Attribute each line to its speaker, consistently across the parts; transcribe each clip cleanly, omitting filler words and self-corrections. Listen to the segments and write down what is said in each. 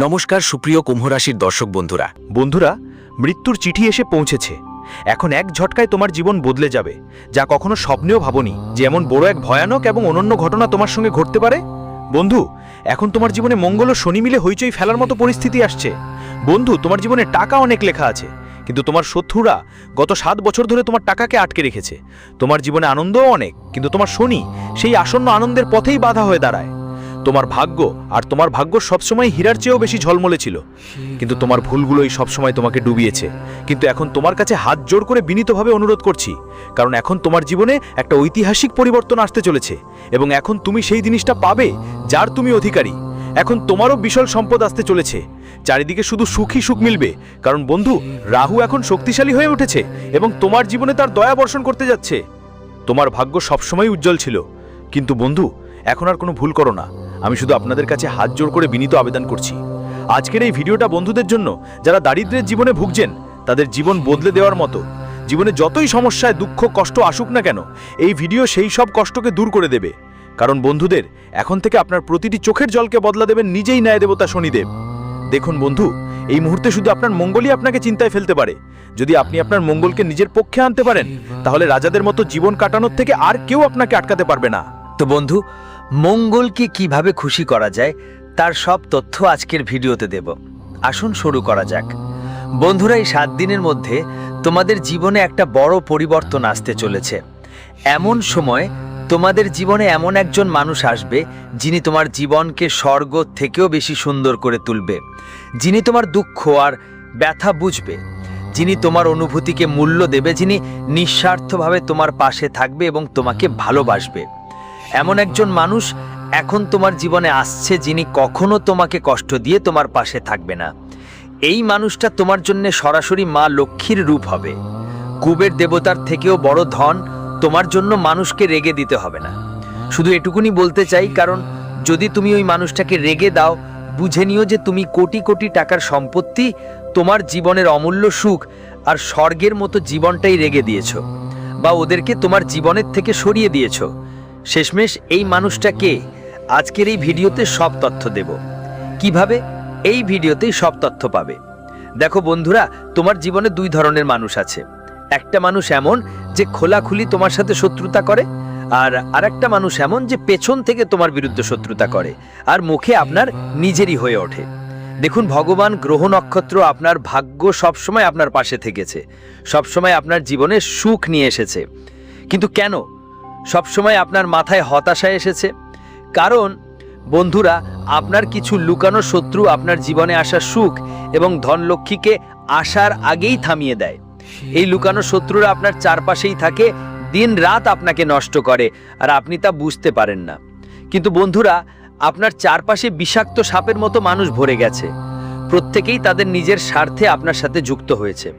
Speaker 1: নমস্কার সুপ্রিয় কুম্ভ রাশির দর্শক বন্ধুরা।
Speaker 2: বন্ধুরা, মৃত্যুর চিঠি এসে পৌঁছেছে। এখন এক ঝটকায় তোমার জীবন বদলে যাবে, যা কখনো স্বপ্নেও ভাবনি যে এমন বড় এক ভয়ানক এবং অনন্য ঘটনা তোমার সঙ্গে ঘটতে পারে। বন্ধু, এখন তোমার জীবনে মঙ্গল ও শনি মিলে হইচই ফেলার মতো পরিস্থিতি আসছে। বন্ধু, তোমার জীবনে টাকা অনেক লেখা আছে, কিন্তু তোমার শত্রুরা গত 7 বছর ধরে তোমার টাকাকে আটকে রেখেছে। তোমার জীবনে আনন্দও অনেক, কিন্তু তোমার শনি সেই আসন্ন আনন্দের পথেই বাধা হয়ে দাঁড়ায়। তোমার ভাগ্য সবসময় হীরার চেয়েও বেশি ঝলমলে ছিল, কিন্তু তোমার ভুলগুলোই সবসময় তোমাকে ডুবিয়েছে। কিন্তু এখন তোমার কাছে হাত জোড় করে বিনীতভাবে অনুরোধ করছি, কারণ এখন তোমার জীবনে একটা ঐতিহাসিক পরিবর্তন আসতে চলেছে, এবং এখন তুমি সেই জিনিসটা পাবে যার তুমি অধিকারী। এখন তোমারও বিশাল সম্পদ আসতে চলেছে, চারিদিকে শুধু সুখই সুখ মিলবে, কারণ বন্ধু, রাহু এখন শক্তিশালী হয়ে উঠেছে এবং তোমার জীবনে তার দয়া বর্ষণ করতে যাচ্ছে। তোমার ভাগ্য সবসময় উজ্জ্বল ছিল, কিন্তু বন্ধু, এখন আর কোনো ভুল করো না। আমি শুধু আপনাদের কাছে হাত জোড় করে বিনীত আবেদন করছি। আজকের এই ভিডিওটা বন্ধুদের জন্য, যারা দারিদ্র্যের জীবনে ভুগছেন, তাদের জীবন বদলে দেওয়ার মতো। জীবনে যতই সমস্যায় দুঃখ কষ্ট আসুক না কেন, এই ভিডিও সেই সব কষ্টকে দূর করে দেবে। কারণ বন্ধুদের, এখন থেকে আপনার প্রতিটি চোখের জলকে বদলা দেবেন নিজেই ন্যায় দেবতা শনিদেব। দেখুন বন্ধু, এই মুহূর্তে শুধু আপনার মঙ্গলই আপনাকে চিন্তায় ফেলতে পারে। যদি আপনি আপনার মঙ্গলকে নিজের পক্ষে আনতে পারেন, তাহলে রাজাদের মতো জীবন কাটানোর থেকে আর কেউ আপনাকে আটকাতে পারবে না।
Speaker 3: তো বন্ধু, মঙ্গলকে কিভাবে খুশি করা যায় তার সব তথ্য আজকের ভিডিওতে দেব। আসুন শুরু করা যাক। বন্ধুরা, এই 7 দিনের মধ্যে তোমাদের জীবনে একটা বড় পরিবর্তন আসতে চলেছে। এমন সময় তোমাদের জীবনে এমন একজন মানুষ আসবে, যিনি তোমার জীবনকে স্বর্গ থেকেও বেশি সুন্দর করে তুলবে, যিনি তোমার দুঃখ আর ব্যথা বুঝবে, যিনি তোমার অনুভূতিকে মূল্য দেবে, যিনি নিঃস্বার্থভাবে তোমার পাশে থাকবে এবং তোমাকে ভালোবাসবে। এমন একজন মানুষ এখন তোমার জীবনে আসছে, যিনি কখনো তোমাকে কষ্ট দিয়ে তোমার পাশে থাকবে না। এই মানুষটা তোমার জন্য সরাসরি মা লক্ষ্মীর রূপ হবে। কুবের দেবতার থেকেও বড় ধন তোমার জন্য মানুষকে রেগে দিতে হবে না। শুধু এটুকুনি বলতে চাই, কারণ যদি তুমি ওই মানুষটাকে রেগে দাও, বুঝে নিও যে তুমি কোটি কোটি টাকার সম্পত্তি, তোমার জীবনের অমূল্য সুখ আর স্বর্গের মতো জীবনটাই রেগে দিয়েছো, বা ওদেরকে তোমার জীবনের থেকে সরিয়ে দিয়েছো। শেষমেশ এই মানুষটাকে আজকের এই ভিডিওতে সব তথ্য দেব। কিভাবে? এই ভিডিওতেই সব তথ্য পাবে। দেখো বন্ধুরা, তোমার জীবনে 2 ধরনের মানুষ আছে। একটা মানুষ এমন যে খোলাখুলি তোমার সাথে শত্রুতা করে, আর আরেকটা মানুষ এমন যে পেছন থেকে তোমার বিরুদ্ধে শত্রুতা করে আর মুখে আপনার নিজেরই হয়ে ওঠে। দেখুন, ভগবান, গ্রহ নক্ষত্র, আপনার ভাগ্য সবসময় আপনার পাশে থেকেছে, সবসময় আপনার জীবনে সুখ নিয়ে এসেছে। কিন্তু কেন সবসময় আপনার মাথায় হতাশা এসেছে? কারণ বন্ধুরা, আপনার কিছু লুকানো শত্রু আপনার জীবনে আসা সুখ এবং ধনলক্ষ্মীকে আসার আগেই থামিয়ে দেয়। এই লুকানো শত্রুরা আপনার চারপাশেই থাকে, দিন রাত আপনাকে নষ্ট করে, আর আপনি তা বুঝতে পারেন না। কিন্তু বন্ধুরা, আপনার চারপাশে বিষাক্ত সাপের মতো মানুষ ভরে গেছে। প্রত্যেকেই তাদের নিজের স্বার্থে আপনার সাথে যুক্ত হয়েছে।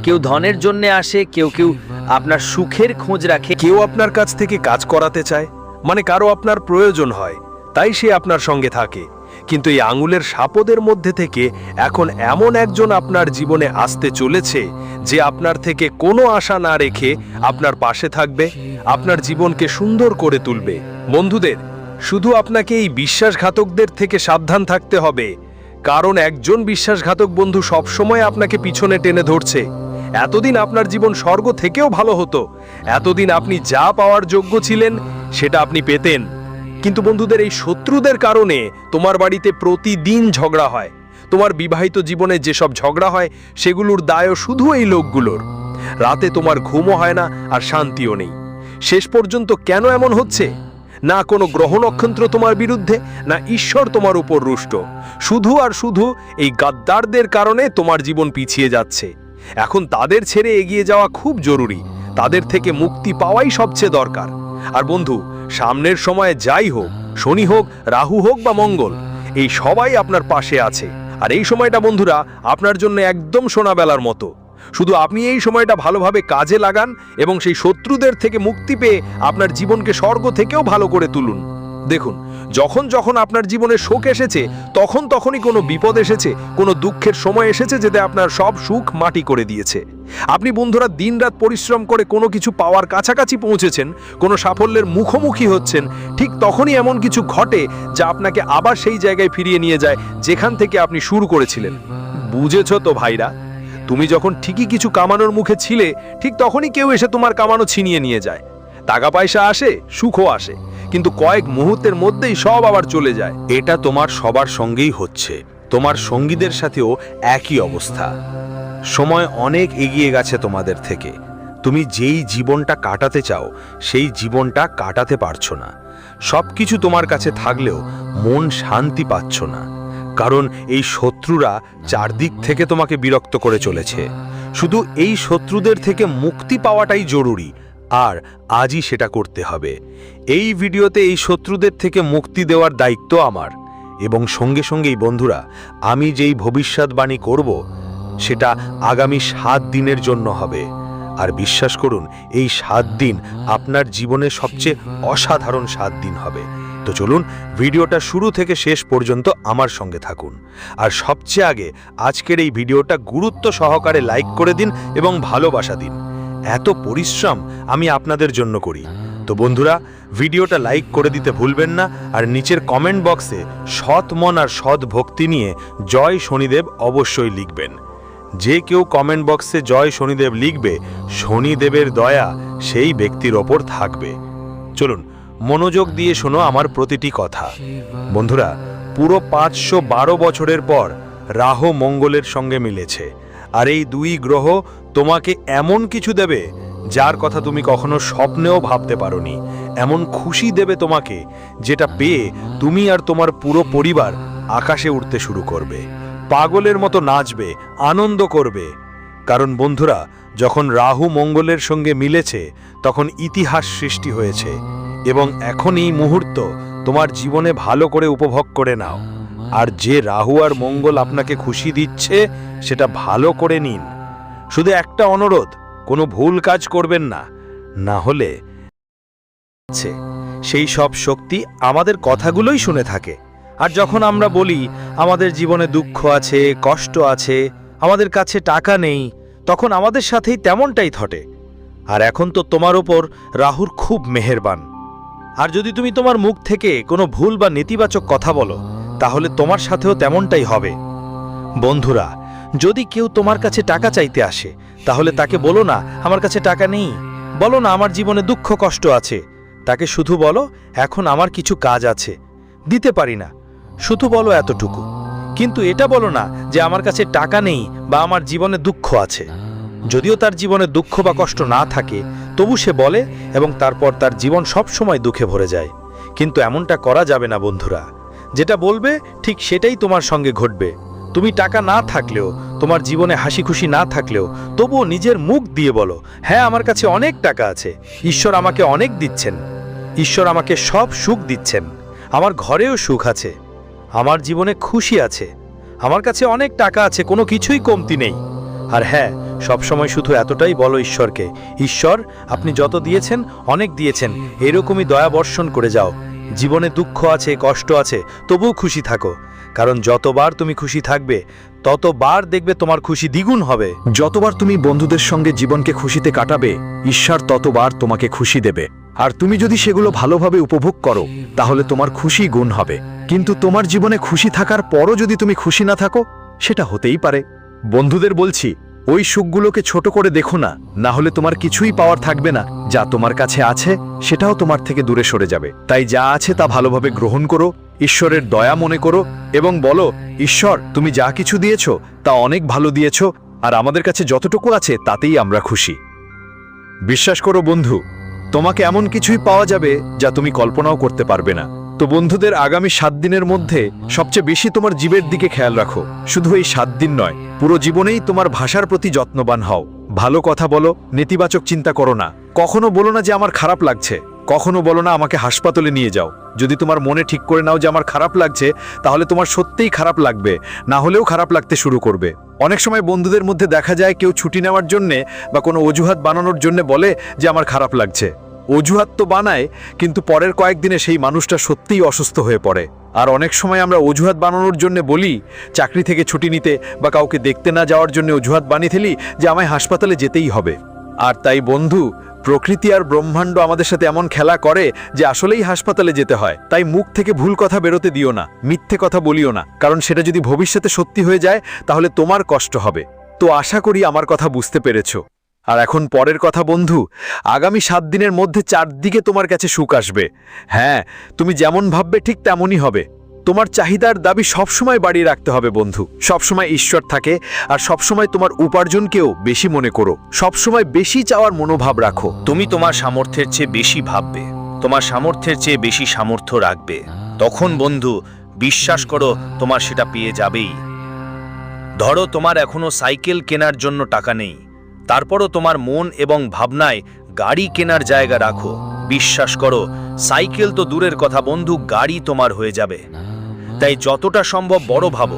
Speaker 3: কেউ ধনের জন্য আসে, কেউ আপনার সুখের খোঁজ রাখে,
Speaker 4: কেউ আপনার কাছ থেকে কাজ করাতে চায়, মানে কারো আপনার প্রয়োজন হয়, তাই সে আপনার সঙ্গে থাকে। কিন্তু এই আঙুলের সাপদের মধ্যে থেকে এখন এমন একজন আপনার জীবনে আসতে চলেছে, যে আপনার থেকে কোনো আশা না রেখে আপনার পাশে থাকবে, আপনার জীবনকে সুন্দর করে তুলবে। বন্ধুদের, শুধু আপনাকে এই বিশ্বাসঘাতকদের থেকে সাবধান থাকতে হবে, কারণ একজন বিশ্বাসঘাতক বন্ধু সবসময় আপনাকে পিছনে টেনে ধরছে। এতদিন আপনার জীবন স্বর্গ থেকেও ভালো হতো, এতদিন আপনি যা পাওয়ার যোগ্য ছিলেন সেটা আপনি পেতেন। কিন্তু বন্ধুদের, এই শত্রুদের কারণে তোমার বাড়িতে প্রতিদিন ঝগড়া হয়। তোমার বিবাহিত জীবনে যেসব ঝগড়া হয়, সেগুলোর দায়ও শুধু এই লোকগুলোর। রাতে তোমার ঘুমও হয় না আর শান্তিও নেই। শেষ পর্যন্ত কেন এমন হচ্ছে? না কোনো গ্রহ নক্ষত্র তোমার বিরুদ্ধে, না ঈশ্বর তোমার উপর রুষ্ট। শুধু আর শুধু এই গাদ্দারদের কারণে তোমার জীবন পিছিয়ে যাচ্ছে। এখন তাদের ছেড়ে এগিয়ে যাওয়া খুব জরুরি। তাদের থেকে মুক্তি পাওয়াই সবচেয়ে দরকার। আর বন্ধু, সামনের সময়ে যাই হোক, শনি হোক, রাহু হোক বা মঙ্গল, এই সবাই আপনার পাশে আছে। আর এই সময়টা বন্ধুরা আপনার জন্য একদম সোনাবেলার মতো। শুধু আপনি এই সময়টা ভালোভাবে কাজে লাগান এবং সেই শত্রুদের থেকে মুক্তি পেয়ে আপনার জীবনকে স্বর্গ থেকেও ভালো করে তুলুন। দেখুন, যখন যখন আপনার জীবনে শোক এসেছে তখন তখনই কোনো বিপদ এসেছে, কোনো দুঃখের সময় এসেছে যেটা আপনার সব সুখ মাটি করে দিয়েছে। আপনি বন্ধুরা দিনরাত পরিশ্রম করে কোনো কিছু পাওয়ার কাছাকাছি পৌঁছেছেন, কোনো সাফল্যের মুখোমুখি হচ্ছেন, ঠিক তখনই এমন কিছু ঘটে যা আপনাকে আবার সেই জায়গায় ফিরিয়ে নিয়ে যায় যেখান থেকে আপনি শুরু করেছিলেন। বুঝেছ তো ভাইরা? তুমি যখন ঠিকই কিছু কামানোর মুখে ছিলে, ঠিক তখনই কেউ এসে তোমার কামানো ছিনিয়ে নিয়ে যায়। টাকা পয়সা আসে, সুখও আসে, কিন্তু কয়েক মুহূর্তের মধ্যেই সব আবার চলে যায়।
Speaker 2: এটা তোমার সবার সঙ্গেই হচ্ছে, তোমার সঙ্গীদের সাথেও একই অবস্থা। সময় অনেক এগিয়ে গেছে তোমাদের থেকে। তুমি যেই জীবনটা কাটাতে চাও সেই জীবনটা কাটাতে পারছো না। সব কিছু তোমার কাছে থাকলেও মন শান্তি পাচ্ছ না, কারণ এই শত্রুরা চারদিক থেকে তোমাকে বিরক্ত করে চলেছে। শুধু এই শত্রুদের থেকে মুক্তি পাওয়াটাই জরুরি, আর আজই সেটা করতে হবে। এই ভিডিওতে এই শত্রুদের থেকে মুক্তি দেওয়ার দায়িত্ব আমার, এবং সঙ্গে সঙ্গেই বন্ধুরা, আমি যেই ভবিষ্যৎবাণী করব সেটা আগামী 7 দিনের জন্য হবে। আর বিশ্বাস করুন, এই 7 দিন আপনার জীবনের সবচেয়ে অসাধারণ 7 দিন হবে। তো চলুন ভিডিওটা শুরু থেকে শেষ পর্যন্ত আমার সঙ্গে থাকুন। আর সবচেয়ে আগে আজকের এই ভিডিওটা গুরুত্ব সহকারে লাইক করে দিন এবং ভালোবাসা দিন। এত পরিশ্রম আমি আপনাদের জন্য করি। তো বন্ধুরা, ভিডিওটা লাইক করে দিতে ভুলবেন না, আর নিচের কমেন্ট বক্সে সৎ মন আর সৎ ভক্তি নিয়ে জয় শনিদেব অবশ্যই লিখবেন। যে কেউ কমেন্ট বক্সে জয় শনিদেব লিখবে, শনিদেবের দয়া সেই ব্যক্তির ওপর থাকবে। চলুন মনোযোগ দিয়ে শোনো আমার প্রতিটি কথা। বন্ধুরা, পুরো 512 বছরের পর রাহু মঙ্গলের সঙ্গে মিলেছে, আর এই দুই গ্রহ তোমাকে এমন কিছু দেবে যার কথা তুমি কখনো স্বপ্নেও ভাবতে পারোনি। এমন খুশি দেবে তোমাকে যেটা পেয়ে তুমি আর তোমার পুরো পরিবার আকাশে উঠতে শুরু করবে, পাগলের মতো নাচবে, আনন্দ করবে। কারণ বন্ধুরা, যখন রাহু মঙ্গলের সঙ্গে মিলেছে তখন ইতিহাস সৃষ্টি হয়েছে, এবং এখন এই মুহূর্ত তোমার জীবনে ভালো করে উপভোগ করে নাও। আর যে রাহু আর মঙ্গল আপনাকে খুশি দিচ্ছে সেটা ভালো করে নিন। শুধু একটা অনুরোধ, কোনো ভুল কাজ করবেন না, না হলে সেই সব শক্তি আমাদের কথাগুলোই শুনে থাকে। আর যখন আমরা বলি আমাদের জীবনে দুঃখ আছে, কষ্ট আছে, আমাদের কাছে টাকা নেই, তখন আমাদের সাথেই তেমনটাই ঘটে। আর এখন তো তোমার ওপর রাহুর খুব মেহেরবান। আর যদি তুমি তোমার মুখ থেকে কোনো ভুল বা নেতিবাচক কথা বলো, তাহলে তোমার সাথেও তেমনটাই হবে। বন্ধুরা, যদি কেউ তোমার কাছে টাকা চাইতে আসে, তাহলে তাকে বলো না আমার কাছে টাকা নেই, বলো না আমার জীবনে দুঃখ কষ্ট আছে। তাকে শুধু বলো এখন আমার কিছু কাজ আছে, দিতে পারি না, শুধু বলো এতটুকু। কিন্তু এটা বলো না যে আমার কাছে টাকা নেই বা আমার জীবনে দুঃখ আছে। যদিও তার জীবনে দুঃখ বা কষ্ট না থাকে, তবু সে বলে, এবং তারপর তার জীবন সব সময় দুঃখে ভরে যায়। কিন্তু এমনটা করা যাবে না বন্ধুরা। যেটা বলবে ঠিক সেটাই তোমার সঙ্গে ঘটবে। তুমি টাকা না থাকলেও, তোমার জীবনে হাসি খুশি না থাকলেও, তবুও নিজের মুখ দিয়ে বলো, হ্যাঁ আমার কাছে অনেক টাকা আছে, ঈশ্বর আমাকে অনেক দিচ্ছেন, ঈশ্বর আমাকে সব সুখ দিচ্ছেন, আমার ঘরেও সুখ আছে, আমার জীবনে খুশি আছে, আমার কাছে অনেক টাকা আছে, কোনো কিছুই কমতি নেই। আর হ্যাঁ, সবসময় শুধু এতটাই বলো ঈশ্বরকে, ঈশ্বর আপনি যত দিয়েছেন অনেক দিয়েছেন, এরকমই দয়া বর্ষণ করে যাও। জীবনে দুঃখ আছে, কষ্ট আছে, তবুও খুশি থাকো, কারণ যতবার তুমি খুশি থাকবে ততবার দেখবে তোমার খুশি দ্বিগুণ হবে।
Speaker 5: যতবার তুমি বন্ধুদের সঙ্গে জীবনকে খুশিতে কাটাবে, ঈশ্বর ততবার তোমাকে খুশি দেবে। আর তুমি যদি সেগুলো ভালোভাবে উপভোগ করো, তাহলে তোমার খুশি গুণ হবে। কিন্তু তোমার জীবনে খুশি থাকার পরও যদি তুমি খুশি না থাকো, সেটা হতেই পারে। বন্ধুদের বলছি, ওই সুখগুলোকে ছোট করে দেখো না, না হলে তোমার কিছুই পাওয়ার থাকবে না। যা তোমার কাছে আছে সেটাও তোমার থেকে দূরে সরে যাবে। তাই যা আছে তা ভালোভাবে গ্রহণ করো, ঈশ্বরের দয়া মনে করো, এবং বলো, ঈশ্বর তুমি যা কিছু দিয়েছো তা অনেক ভালো দিয়েছো, আর আমাদের কাছে যতটুকু আছে তাতেই আমরা খুশি। বিশ্বাস করো বন্ধু, তোমাকে এমন কিছুই পাওয়া যাবে যা তুমি কল্পনাও করতে পারবে না। তো বন্ধুদের, আগামী 7 দিনের মধ্যে সবচেয়ে বেশি তোমার জীবের দিকে খেয়াল রাখো। শুধু এই 7 দিন নয়, পুরো জীবনেই তোমার ভাষার প্রতি যত্নবান হও। ভালো কথা বলো, নেতিবাচক চিন্তা করো না। কখনো বলো না যে আমার খারাপ লাগছে, কখনো বলো না আমাকে হাসপাতালে নিয়ে যাও। যদি তোমার মনে ঠিক করে নাও যে আমার খারাপ লাগছে, তাহলে তোমার সত্যিই খারাপ লাগবে, না হলেও খারাপ লাগতে শুরু করবে। অনেক সময় বন্ধুদের মধ্যে দেখা যায় কেউ ছুটি নেওয়ার জন্যে বা কোনো অজুহাত বানানোর জন্য বলে যে আমার খারাপ লাগছে। অজুহাত তো বানায়, কিন্তু পরের কয়েকদিনে সেই মানুষটা সত্যিই অসুস্থ হয়ে পড়ে। আর অনেক সময় আমরা অজুহাত বানানোর জন্য বলি, চাকরি থেকে ছুটি নিতে বা কাউকে দেখতে না যাওয়ার জন্য অজুহাত বানিয়ে ফেলি যে আমায় হাসপাতালে যেতেই হবে। আর তাই বন্ধু, প্রকৃতি আর ব্রহ্মাণ্ড আমাদের সাথে এমন খেলা করে যে আসলেই হাসপাতালে যেতে হয়। তাই মুখ থেকে ভুল কথা বেরোতে দিও না, মিথ্যে কথা বলিও না, কারণ সেটা যদি ভবিষ্যতে সত্যি হয়ে যায় তাহলে তোমার কষ্ট হবে। তো আশা করি আমার কথা বুঝতে পেরেছো। আর এখন পরের কথা বন্ধু, আগামী 7 দিনের মধ্যে চারদিকে তোমার কাছে সুখ আসবে। হ্যাঁ, তুমি যেমন ভাববে ঠিক তেমনই হবে। তোমার চাহিদার দাবি সবসময় বাড়িয়ে রাখতে হবে বন্ধু। সবসময় ঈশ্বর থাকে, আর সবসময় তোমার উপার্জনকেও বেশি মনে করো। সবসময় বেশি চাওয়ার মনোভাব রাখো।
Speaker 1: তুমি তোমার সামর্থ্যের চেয়ে বেশি ভাববে, তোমার সামর্থ্যের চেয়ে বেশি সামর্থ্য রাখবে। তখন বন্ধু, বিশ্বাস করো তোমার সেটা পেয়ে যাবেই। ধরো তোমার এখনো সাইকেল কেনার জন্য টাকা নেই, তারপরও তোমার মন এবং ভাবনায় গাড়ি কেনার জায়গা রাখো। বিশ্বাস করো, সাইকেল তো দূরের কথা বন্ধু, গাড়ি তোমার হয়ে যাবে। তাই যতটা সম্ভব বড় ভাবো।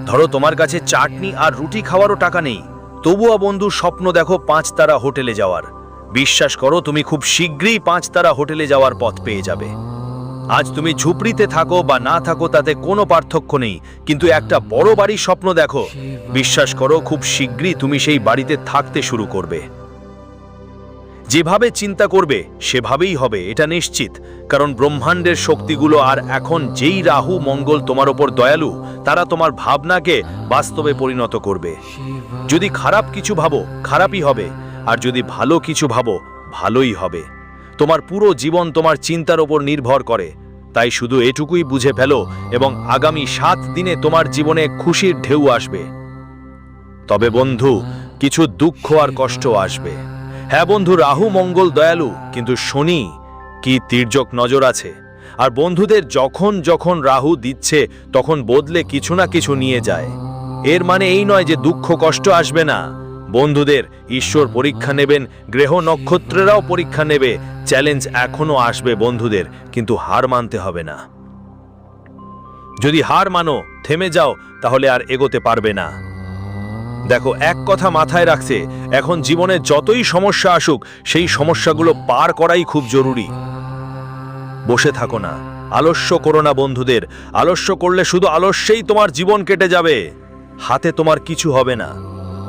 Speaker 1: ধরো তোমার কাছে চাটনি আর রুটি খাওয়ারও টাকা নেই, তবুও বন্ধু স্বপ্ন দেখো 5 তারা হোটেলে যাওয়ার। বিশ্বাস করো তুমি খুব শীঘ্রই 5 তারা হোটেলে যাওয়ার পথ পেয়ে যাবে। আজ তুমি ঝুপড়িতে থাকো বা না থাকো তাতে কোনো পার্থক্য নেই, কিন্তু একটা বড় বাড়ির স্বপ্ন দেখো। বিশ্বাস করো খুব শীঘ্রই তুমি সেই বাড়িতে থাকতে শুরু করবে। যেভাবে চিন্তা করবে সেভাবেই হবে, এটা নিশ্চিত। কারণ ব্রহ্মাণ্ডের শক্তিগুলো আর এখন যেই রাহু মঙ্গল তোমার ওপর দয়ালু, তারা তোমার ভাবনাকে বাস্তবে পরিণত করবে। যদি খারাপ কিছু ভাবো খারাপই হবে, আর যদি ভালো কিছু ভাবো ভালোই হবে। তোমার পুরো জীবন তোমার চিন্তার ওপর নির্ভর করে। তাই শুধু এটুকুই বুঝে ফেলো এবং আগামী 7 দিনে তোমার জীবনে খুশির ঢেউ আসবে। তবে বন্ধু, কিছু দুঃখ আর কষ্ট আসবে। হ্যাঁ বন্ধু, রাহু মঙ্গল দয়ালু, কিন্তু শনি কি তির্যক নজর আছে। আর বন্ধুদের যখন যখন রাহু দিচ্ছে তখন বদলে কিছু না কিছু নিয়ে যায়। এর মানে এই নয় যে দুঃখ কষ্ট আসবে না। বন্ধুদের ঈশ্বর পরীক্ষা নেবেন, গ্রহ নক্ষত্রেরাও পরীক্ষা নেবে। চ্যালেঞ্জ এখনো আসবে বন্ধুদের, কিন্তু হার মানতে হবে না। যদি হার মানো, থেমে যাও, তাহলে আর এগোতে পারবে না। দেখো, এক কথা মাথায় রাখছে, এখন জীবনে যতই সমস্যা আসুক সেই সমস্যাগুলো পার করাই খুব জরুরি। বসে থাকো না, আলস্য করো না বন্ধুদের। আলস্য করলে শুধু আলস্যেই তোমার জীবন কেটে যাবে, হাতে তোমার কিছু হবে না।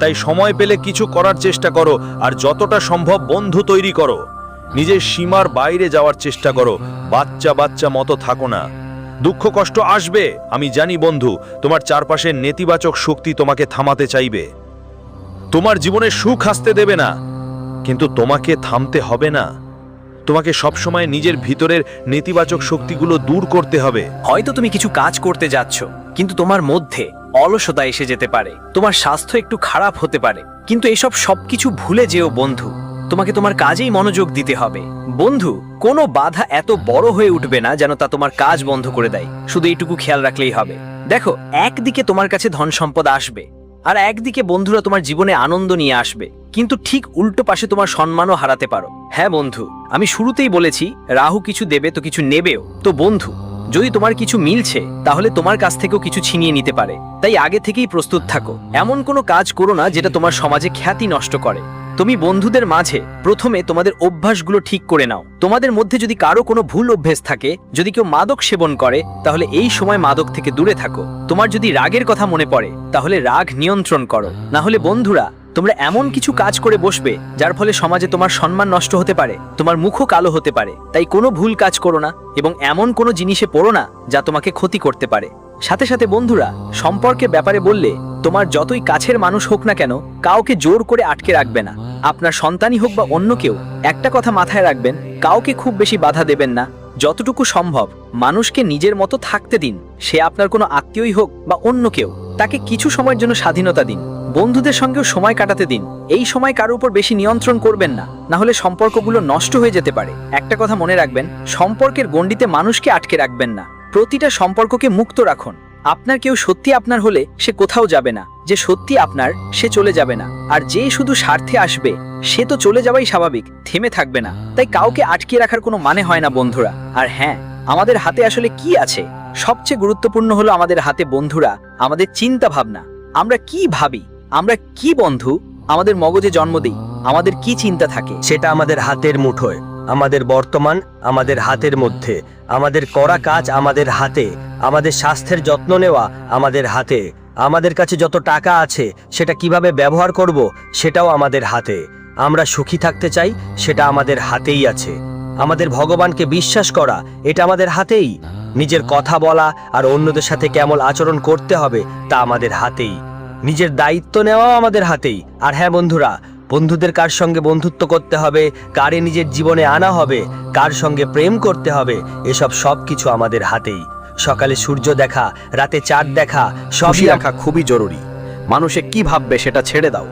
Speaker 1: তাই সময় পেলে কিছু করার চেষ্টা করো, আর যতটা সম্ভব বন্ধু তৈরি করো। নিজের সীমার বাইরে যাওয়ার চেষ্টা করো, বাচ্চা বাচ্চা মতো থাকো না। দুঃখ কষ্ট আসবে, আমি জানি বন্ধু। তোমার চারপাশের নেতিবাচক শক্তি তোমাকে থামাতে চাইবে, তোমার জীবনে সুখ আসতে দেবে না, কিন্তু তোমাকে থামতে হবে না। তোমাকে সবসময় নিজের ভিতরের নেতিবাচক শক্তিগুলো দূর করতে হবে।
Speaker 3: হয়তো তুমি কিছু কাজ করতে যাচ্ছ, কিন্তু তোমার মধ্যে অলসতা এসে যেতে পারে, তোমার স্বাস্থ্য একটু খারাপ হতে পারে, কিন্তু এসব সবকিছু ভুলে যেও বন্ধু। তোমাকে তোমার কাজেই মনোযোগ দিতে হবে বন্ধু। কোনো বাধা এত বড় হয়ে উঠবে না যেন তা তোমার কাজ বন্ধ করে দেয়। শুধু এইটুকু খেয়াল রাখলেই হবে। দেখো, একদিকে তোমার কাছে ধন সম্পদ আসবে, আর একদিকে বন্ধুরা তোমার জীবনে আনন্দ নিয়ে আসবে, কিন্তু ঠিক উল্টো পাশে তোমার সম্মানও হারাতে পারো। হ্যাঁ বন্ধু, আমি শুরুতেই বলেছি রাহু কিছু দেবে তো কিছু নেবেও। তো বন্ধু, যদি তোমার কিছু মিলছে তাহলে তোমার কাছ থেকেও কিছু ছিনিয়ে নিতে পারে। তাই আগে থেকেই প্রস্তুত থাকো। এমন কোনো কাজ করো না যেটা তোমার সমাজে খ্যাতি নষ্ট করে। তুমি বন্ধুদের মাঝে প্রথমে তোমাদের অভ্যাসগুলো ঠিক করে নাও। তোমাদের মধ্যে যদি কারো কোনো ভুল অভ্যেস থাকে, যদি কেউ মাদক সেবন করে, তাহলে এই সময় মাদক থেকে দূরে থাকো। তোমার যদি রাগের কথা মনে পড়ে, তাহলে রাগ নিয়ন্ত্রণ করো। না হলে বন্ধুরা, তোমরা এমন কিছু কাজ করে বসবে যার ফলে সমাজে তোমার সম্মান নষ্ট হতে পারে, তোমার মুখও কালো হতে পারে। তাই কোনো ভুল কাজ করো না, এবং এমন কোনো জিনিসে পড়ো না যা তোমাকে ক্ষতি করতে পারে। সাথে সাথে বন্ধুরা, সম্পর্কের ব্যাপারে বললে, তোমার যতই কাছের মানুষ হোক না কেন, কাউকে জোর করে আটকে রাখবে না। আপনার সন্তানই হোক বা অন্য কেউ, একটা কথা মাথায় রাখবেন, কাউকে খুব বেশি বাধা দেবেন না। যতটুকু সম্ভব মানুষকে নিজের মতো থাকতে দিন। সে আপনার কোনো আত্মীয়ই হোক বা অন্য কেউ, তাকে কিছু সময়ের জন্য স্বাধীনতা দিন। বন্ধুদের সঙ্গেও সময় কাটাতে দিন। এই সময় কারোর উপর বেশি নিয়ন্ত্রণ করবেন না, না হলে সম্পর্কগুলো নষ্ট হয়ে যেতে পারে। একটা কথা মনে রাখবেন, সম্পর্কের গণ্ডিতে মানুষকে আটকে রাখবেন না। প্রতিটা সম্পর্ককে মুক্ত রাখুন। আপনার কেউ সত্যি আপনার হলে সে কোথাও যাবে না, যে সত্যি আপনার সে চলে যাবে না, আর যে শুধু স্বার্থে আসবে সে তো চলে যাওয়াই স্বাভাবিক, থেমে থাকবে না। তাই কাউকে আটকে রাখার কোনো মানে হয় না বন্ধুরা। আর হ্যাঁ, আমাদের হাতে আসলে কি আছে? সবচেয়ে গুরুত্বপূর্ণ হলো আমাদের হাতে বন্ধুরা, আমাদের চিন্তা ভাবনা। আমরা কি ভাবি, আমরা কি বন্ধু আমাদের মগজে জন্ম দিই, আমাদের কি চিন্তা থাকে,
Speaker 6: সেটা আমাদের হাতের মুঠোয়।
Speaker 3: আমাদের বর্তমান আমাদের হাতের মধ্যে, আমাদের করা কাজ আমাদের হাতে, আমাদের স্বাস্থ্যের যত্ন নেওয়া আমাদের হাতে, আমাদের কাছে যত টাকা আছে সেটা কিভাবে ব্যবহার করব সেটাও আমাদের হাতে। আমরা সুখী থাকতে চাই, সেটা আমাদের হাতেই আছে। আমাদের ভগবানকে বিশ্বাস করা, এটা আমাদের হাতেই। নিজের কথা বলা আর অন্যদের সাথে কেমন আচরণ করতে হবে তা আমাদের হাতেই। নিজের দায়িত্ব নেওয়াও আমাদের হাতেই। আর হ্যাঁ বন্ধুরা, বন্ধুদের কার সঙ্গে বন্ধুত্ব করতে হবে, কারে নিজের জীবনে আনা হবে, কার সঙ্গে প্রেম করতে হবে, এসব সব কিছু আমাদের হাতেই। সকালে সূর্য দেখা, রাতে চাঁদ দেখা,
Speaker 5: খুশি
Speaker 3: সবই
Speaker 5: রাখা খুবই জরুরি। মানুষে কি ভাববে সেটা ছেড়ে দাও।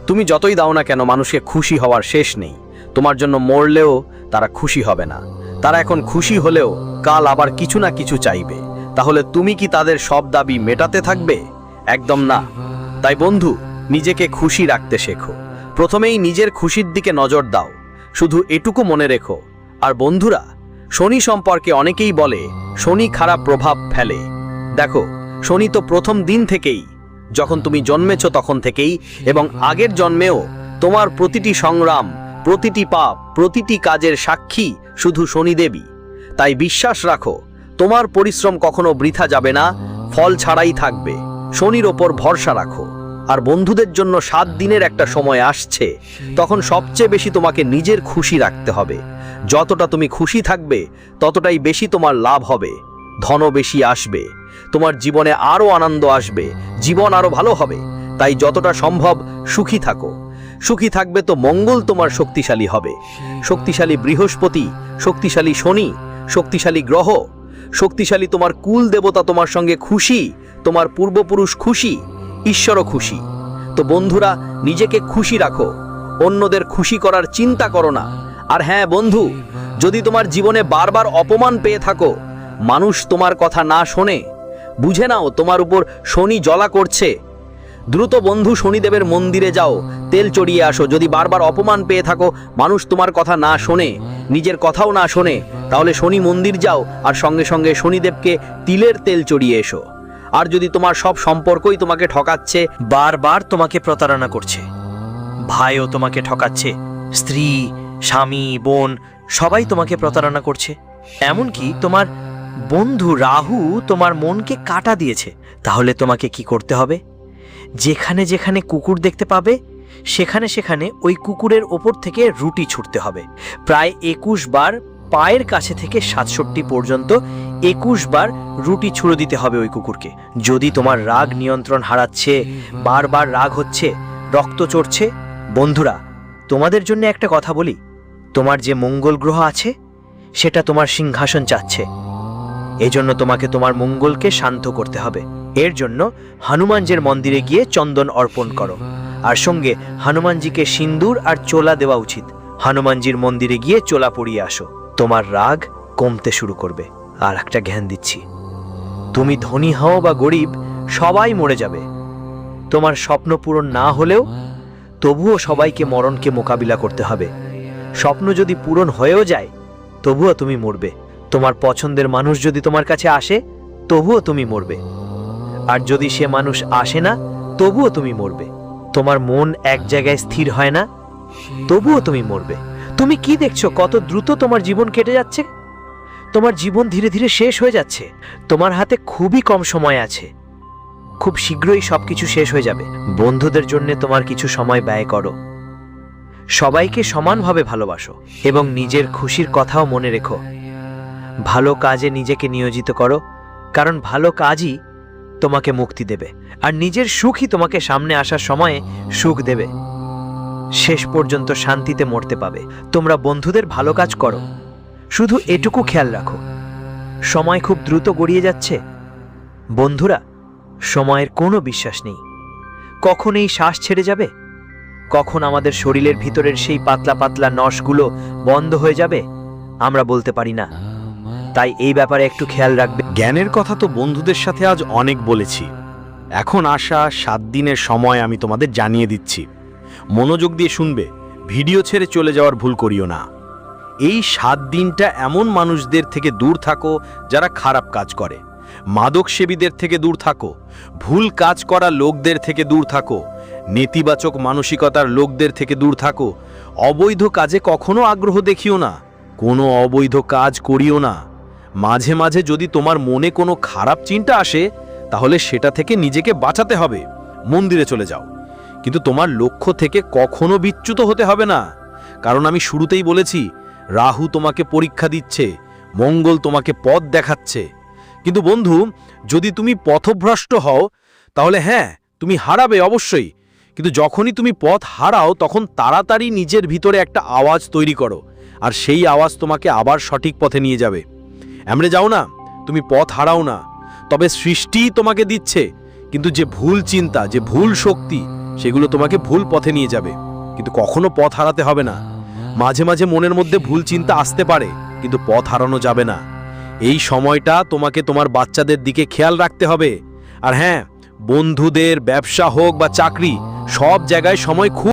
Speaker 5: তুমি যতই দাও না কেন, মানুষকে খুশি হওয়ার শেষ নেই। তোমার জন্য মরলেও তারা খুশি হবে না। তারা এখন খুশি হলেও কাল আবার কিছু না কিছু চাইবে। তাহলে তুমি কি তাদের সব দাবি মেটাতে থাকবে? একদম না। তাই বন্ধু, নিজেকে খুশি রাখতে শেখো। প্রথমেই নিজের খুশির দিকে নজর দাও। শুধু এটুকু মনে রেখো। আর বন্ধুরা, শনি সম্পর্কে অনেকেই বলে শনি খারাপ প্রভাব ফেলে। দেখো, শনি তো প্রথম দিন থেকেই, যখন তুমি জন্মেছ তখন থেকেই এবং আগের জন্মেও তোমার প্রতিটি সংগ্রাম, প্রতিটি পাপ, প্রতিটি কাজের সাক্ষী শুধু শনিদেবী। তাই বিশ্বাস রাখো, তোমার পরিশ্রম কখনো বৃথা যাবে না, ফল ছাড়াই থাকবে। শনির ওপর ভরসা রাখো। আর বন্ধুদের জন্য 7 দিনের একটা সময় আসছে, তখন সবচেয়ে বেশি তোমাকে নিজের খুশি রাখতে হবে। যতটা তুমি খুশি থাকবে ততটাই বেশি তোমার লাভ হবে, ধনও বেশি আসবে, তোমার জীবনে আরও আনন্দ আসবে, জীবন আরও ভালো হবে। তাই যতটা সম্ভব সুখী থাকো। সুখী থাকবে তো মঙ্গল তোমার শক্তিশালী হবে। শক্তিশালী বৃহস্পতি, শক্তিশালী শনি, শক্তিশালী গ্রহ, শক্তিশালী তোমার কুল দেবতা তোমার সঙ্গে খুশি, তোমার পূর্বপুরুষ খুশি, ঈশ্বরও খুশি। তো বন্ধুরা, নিজেকে খুশি রাখো, অন্যদের খুশি করার চিন্তা করো না। আর হ্যাঁ বন্ধু, যদি তোমার জীবনে বারবার অপমান পেয়ে থাকো, মানুষ তোমার কথা না শোনে, বুঝে নাও তোমার উপর শনি জ্বলা করছে। দ্রুত বন্ধু শনিদেবের মন্দিরে যাও, তেল চড়িয়ে আসো। যদি বারবার অপমান পেয়ে থাকো, মানুষ তোমার কথা না শোনে, নিজের কথাও না শোনে, তাহলে শনি মন্দির যাও আর সঙ্গে সঙ্গে শনিদেবকে তিলের তেল চড়িয়ে এসো। আর যদি তোমার সব সম্পর্কই তোমাকে ঠকাচ্ছে,
Speaker 3: বারবার তোমাকে প্রতারণা করছে, ভাইও তোমাকে ঠকাচ্ছে, স্ত্রী, স্বামী, বোন সবাই তোমাকে প্রতারণা করছে, এমনকি তোমার বন্ধু রাহু তোমার মনকে কাটা দিয়েছে, তাহলে তোমাকে কি করতে হবে? যেখানে যেখানে কুকুর দেখতে পাবে সেখানে সেখানে ওই কুকুরের ওপর থেকে রুটি ছুটতে হবে। প্রায় 21 বার, পায়ের কাছে থেকে 67 পর্যন্ত 21 বার রুটি ছুঁড়ে দিতে হবে ওই কুকুরকে। যদি তোমার রাগ নিয়ন্ত্রণ হারাচ্ছে, বারবার রাগ হচ্ছে, রক্ত চড়ছে, বন্ধুরা তোমাদের জন্য একটা কথা বলি, তোমার যে মঙ্গল গ্রহ আছে সেটা তোমার সিংহাসন চাচ্ছে। এজন্য তোমাকে তোমার মঙ্গলকে শান্ত করতে হবে। এর জন্য হনুমানজির মন্দিরে গিয়ে চন্দন অর্পণ করো, আর সঙ্গে হনুমানজিকে সিন্দুর আর চোলা দেওয়া উচিত। হনুমানজির মন্দিরে গিয়ে চোলা পরিয়ে আসো, তোমার রাগ কমতে শুরু করবে। আর একটা জ্ঞান দিচ্ছি, তুমি ধনী হও বা গরিব, সবাই মরে যাবে। তোমার স্বপ্ন পূরণ না হলেও তবুও সবাইকে মরণকে মোকাবিলা করতে হবে। স্বপ্ন যদি পূরণ হয়েও যায় তবুও তুমি মরবে। তোমার পছন্দের মানুষ যদি তোমার কাছে আসে তবুও তুমি মরবে, আর যদি সে মানুষ আসে না তবুও তুমি মরবে। তোমার মন এক জায়গায় স্থির হয় না, তবুও তুমি মরবে। তুমি কি দেখছো কত দ্রুত তোমার জীবন কেটে যাচ্ছে? তোমার জীবন ধীরে ধীরে শেষ হয়ে যাচ্ছে। তোমার হাতে খুবই কম সময় আছে, খুব শীঘ্রই সবকিছু শেষ হয়ে যাবে। বন্ধুদের জন্য তোমার কিছু সময় ব্যয় করো, সবাইকে সমানভাবে ভালোবাসো এবং নিজের খুশির কথাও মনে রেখো। ভালো কাজে নিজেকে নিয়োজিত করো, কারণ ভালো কাজই তোমাকে মুক্তি দেবে, আর নিজের সুখই তোমাকে সামনে আসার সময়ে সুখ দেবে। শেষ পর্যন্ত শান্তিতে মরতে পাবে। তোমরা বন্ধুদের ভালো কাজ করো, শুধু এটুকু খেয়াল রাখো, সময় খুব দ্রুত গড়িয়ে যাচ্ছে। বন্ধুরা, সময়ের কোনো বিশ্বাস নেই, কখন এই শ্বাস ছেড়ে যাবে, কখন আমাদের শরীরের ভিতরের সেই পাতলা পাতলা নসগুলো বন্ধ হয়ে যাবে আমরা বলতে পারি না। তাই এই ব্যাপারে একটু খেয়াল রাখবে।
Speaker 5: জ্ঞানের কথা তো বন্ধুদের সাথে আজ অনেক বলেছি। এখন আসা 7 দিনের সময় আমি তোমাদের জানিয়ে দিচ্ছি, মনোযোগ দিয়ে শুনবে, ভিডিও ছেড়ে চলে যাওয়ার ভুল করিও না। এই 7 দিনটা এমন মানুষদের থেকে দূর থাকো যারা খারাপ কাজ করে, মাদক সেবীদের থেকে দূর থাকো, ভুল কাজ করা লোকদের থেকে দূর থাকো, নেতিবাচক মানসিকতার লোকদের থেকে দূর থাকো, অবৈধ কাজে কখনো আগ্রহ দেখিও না,
Speaker 1: কোনো অবৈধ কাজ করিও না। মাঝে মাঝে যদি তোমার মনে কোনো খারাপ চিন্তা আসে, তাহলে সেটা থেকে নিজেকে বাঁচাতে হবে। মন্দিরে চলে যাও, কিন্তু তোমার লক্ষ্য থেকে কখনো বিচ্যুত হতে হবে না। কারণ আমি শুরুতেই বলেছি, রাহু তোমাকে পরীক্ষা দিচ্ছে, মঙ্গল তোমাকে পথ দেখাচ্ছে। কিন্তু বন্ধু, যদি তুমি পথভ্রষ্ট হও, তাহলে হ্যাঁ, তুমি হারাবে অবশ্যই। কিন্তু যখনই তুমি পথ হারাও, তখন তাড়াতাড়ি নিজের ভিতরে একটা আওয়াজ তৈরি করো, আর সেই আওয়াজ তোমাকে আবার সঠিক পথে নিয়ে যাবে। এমরে যাও না, তুমি পথ হারাও না, তবে সৃষ্টিই তোমাকে দিচ্ছে। কিন্তু যে ভুল চিন্তা, যে ভুল শক্তি, সেগুলো তোমাকে ভুল পথে নিয়ে যাবে। কিন্তু কখনো পথ হারাতে হবে না। মাঝে মাঝে মনের মধ্যে ভুল চিন্তা আসতে পারে, কিন্তু পথ হারানো যাবে না। এই সময়টা তোমাকে তোমার বাচ্চাদের দিকে খেয়াল রাখতে হবে। আর হ্যাঁ, বন্ধুদের, ব্যবসা হোক বা চাকরি, সব জায়গায় সময় খুব